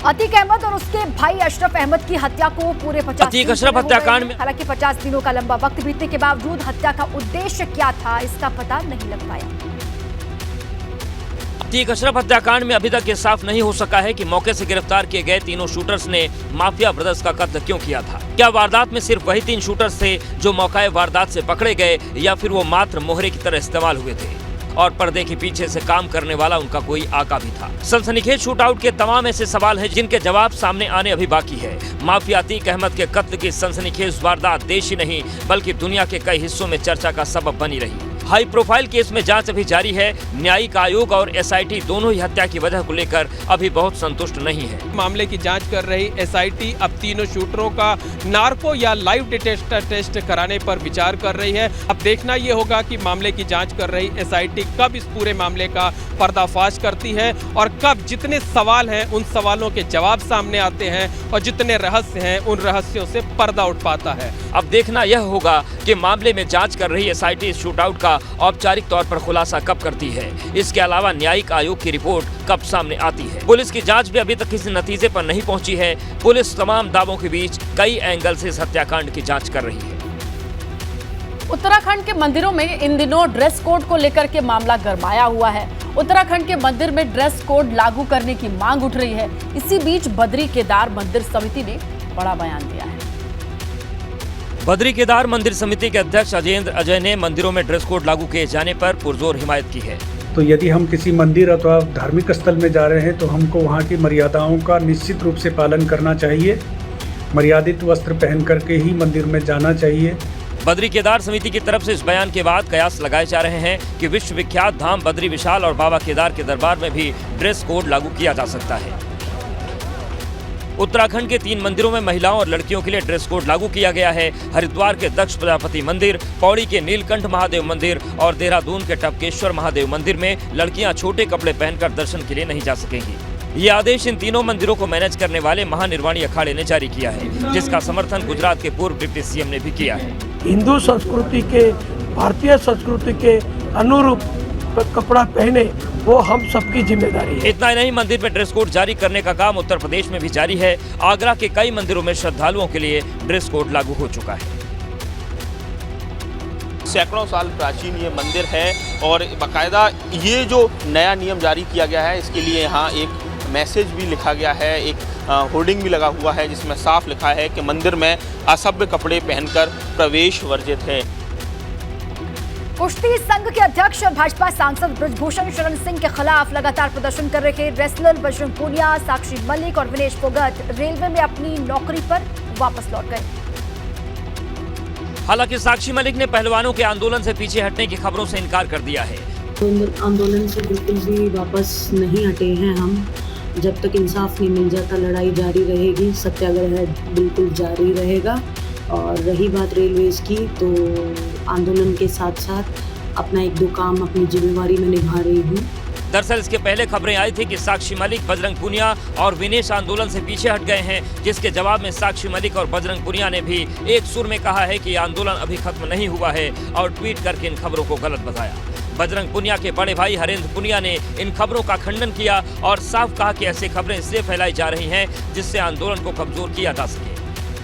अतीक अहमद और उसके भाई अशरफ अहमद की हत्या को पूरे 50 अतीक अशरफ हत्याकांड में हालांकि 50 दिनों का लंबा वक्त बीतने के बावजूद हत्या का उद्देश्य क्या था, इसका पता नहीं लग पाया। अतीक अशरफ हत्याकांड में अभी तक ये साफ नहीं हो सका है कि मौके से गिरफ्तार किए गए तीनों शूटर्स ने माफिया ब्रदर्स का कत्ल क्यों किया था। क्या वारदात में सिर्फ वही 3 शूटर्स थे जो मौके वारदात से पकड़े गए, या फिर वो मात्र मोहरे की तरह इस्तेमाल हुए थे और पर्दे के पीछे से काम करने वाला उनका कोई आका भी था। सनसनीखेज शूटआउट के तमाम ऐसे सवाल हैं जिनके जवाब सामने आने अभी बाकी है। माफिया अतीक अहमद के कत्ल की सनसनीखेज वारदात देश ही नहीं बल्कि दुनिया के कई हिस्सों में चर्चा का सबब बनी रही। हाई प्रोफाइल केस में जांच अभी जारी है। न्यायिक आयोग और एसआईटी दोनों ही हत्या की वजह को लेकर अभी बहुत संतुष्ट नहीं है। मामले की जांच कर रही एसआईटी अब तीनों शूटरों का नार्को या लाइव डिटेक्टर टेस्ट कराने पर विचार कर रही है। अब देखना ये होगा कि मामले की जांच कर रही एसआईटी कब इस पूरे मामले का पर्दाफाश करती है और कब जितने सवाल हैं उन सवालों के जवाब सामने आते हैं और जितने रहस्य हैं उन रहस्यों से पर्दा उठ पाता है। अब देखना यह होगा कि मामले में जांच कर रही एसआईटी इस शूटआउट का औपचारिक तौर पर खुलासा कब करती है। इसके अलावा न्यायिक आयोग की रिपोर्ट कब सामने आती है। पुलिस की जांच भी अभी तक किसी नतीजे पर नहीं पहुंची है। पुलिस तमाम दावों के बीच कई एंगल से इस हत्याकांड की जांच कर रही है। उत्तराखंड के मंदिरों में इन दिनों ड्रेस कोड को लेकर के मामला गरमाया हुआ है। उत्तराखंड के मंदिर में ड्रेस कोड लागू करने की मांग उठ रही है। इसी बीच बद्री केदार मंदिर समिति ने बड़ा बयान दिया है। बद्री केदार मंदिर समिति के अध्यक्ष अजेंद्र अजय ने मंदिरों में ड्रेस कोड लागू किए जाने पर पुरजोर हिमायत की है। तो यदि हम किसी मंदिर अथवा धार्मिक स्थल में जा रहे हैं तो हमको वहाँ की मर्यादाओं का निश्चित रूप से पालन करना चाहिए। मर्यादित वस्त्र पहन करके ही मंदिर में जाना चाहिए। बद्री केदार समिति की तरफ से इस बयान के बाद कयास लगाए जा रहे हैं कि विश्वविख्यात धाम बद्री विशाल और बाबा केदार के दरबार में भी ड्रेस कोड लागू किया जा सकता है। उत्तराखंड के 3 मंदिरों में महिलाओं और लड़कियों के लिए ड्रेस कोड लागू किया गया है। हरिद्वार के दक्ष प्रजापति मंदिर, पौड़ी के नीलकंठ महादेव मंदिर और देहरादून के टपकेश्वर महादेव मंदिर में लड़कियां छोटे कपड़े पहनकर दर्शन के लिए नहीं जा सकेंगी। ये आदेश इन तीनों मंदिरों को मैनेज करने वाले महानिर्वाणी अखाड़े ने जारी किया है, जिसका समर्थन गुजरात के पूर्व डिप्टी सीएम ने भी किया है। हिंदू संस्कृति के, भारतीय संस्कृति के अनुरूप कपड़ा पहने, वो हम सबकी जिम्मेदारी है। इतना ही नहीं, मंदिर में ड्रेस कोड जारी करने का काम उत्तर प्रदेश में भी जारी है। आगरा के कई मंदिरों में श्रद्धालुओं के लिए ड्रेस कोड लागू हो चुका है। सैकड़ों साल प्राचीन ये मंदिर है और बाकायदा ये जो नया नियम जारी किया गया है इसके लिए यहाँ एक मैसेज भी लिखा गया है, एक होर्डिंग भी लगा हुआ है जिसमें साफ लिखा है कि मंदिर में असभ्य कपड़े पहनकर प्रवेश वर्जित है। कुश्ती संघ के अध्यक्ष और भाजपा सांसद ब्रजभूषण शरण सिंह के खिलाफ लगातार प्रदर्शन कर रहे रेसलर बजरंग पूनिया, साक्षी मलिक और विनेश फोगाट रेलवे में अपनी नौकरी पर वापस लौट गए। हालांकि साक्षी मलिक ने पहलवानों के आंदोलन से पीछे हटने की खबरों से इनकार कर दिया है। आंदोलन से बिल्कुल भी वापस नहीं हटे हैं हम। जब तक इंसाफ नहीं मिल जाता लड़ाई जारी रहेगी, सत्याग्रह बिल्कुल जारी रहेगा। और रही बात रेलवेज की, तो आंदोलन के साथ साथ अपना 1-2 काम अपनी जिम्मेवारी में निभा रही हूँ। दरअसल इसके पहले खबरें आई थी कि साक्षी मलिक, बजरंग पुनिया और विनेश आंदोलन से पीछे हट गए हैं, जिसके जवाब में साक्षी मलिक और बजरंग पुनिया ने भी एक सुर में कहा है कि आंदोलन अभी खत्म नहीं हुआ है और ट्वीट करके इन खबरों को गलत बताया। बजरंग पुनिया के बड़े भाई हरेंद्र पुनिया ने इन खबरों का खंडन किया और साफ कहा कि ऐसी खबरें इसलिए फैलाई जा रही हैं जिससे आंदोलन को कमजोर किया जा सके।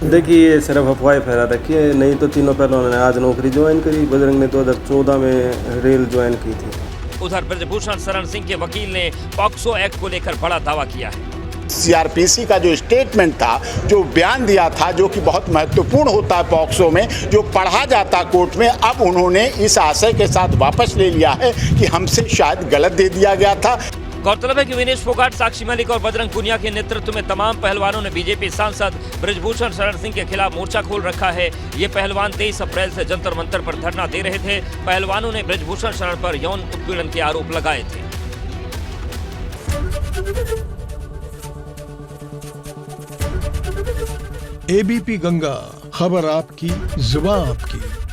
देखिए, ये सिर्फ अफवाह फैला रखी है, नहीं तो तीनों पहलवानों ने आज नौकरी ज्वाइन करी। बजरंग ने 2014 में रेल ज्वाइन की थी। उधर ब्रजभूषण शरण सिंह के वकील ने पॉक्सो एक्ट को लेकर बड़ा दावा किया है। सीआरपीसी का जो स्टेटमेंट था, जो बयान दिया था, जो कि बहुत महत्वपूर्ण होता है पॉक्सो में, जो पढ़ा जाता कोर्ट में, अब उन्होंने इस आशय के साथ वापस ले लिया है कि हमसे शायद गलत दे दिया गया था। गौरतलब है कि विनेश फोगाट, साक्षी मलिक और बजरंग पुनिया के नेतृत्व में तमाम पहलवानों ने बीजेपी सांसद ब्रजभूषण शरण सिंह के खिलाफ मोर्चा खोल रखा है। ये पहलवान 23 अप्रैल से जंतर मंतर पर धरना दे रहे थे। पहलवानों ने ब्रजभूषण शरण पर यौन उत्पीड़न के आरोप लगाए थे। एबीपी गंगा, खबर आपकी, जुबान आपकी।